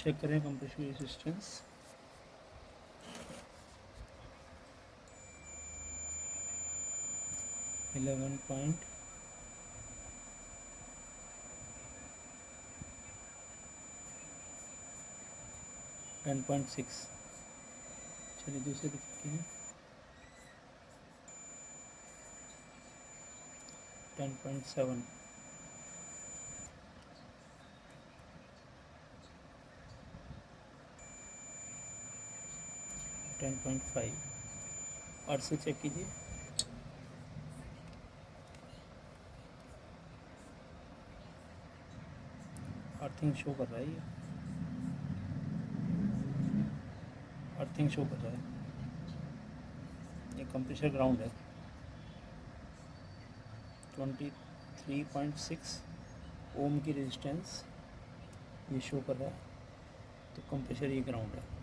Check करें compressor resistance. Eleven point 10.6। चलिए दूसरे देखते हैं। 10.7, 10.5 और से चेक कीजिए। अर्थिंग शो कर रहा है, ये अर्थिंग शो कर रहा है। ये कंप्रेसर ग्राउंड है। 23.6 ओम की रेजिस्टेंस ये शो कर रहा है, तो कंप्रेसर ये ग्राउंड है।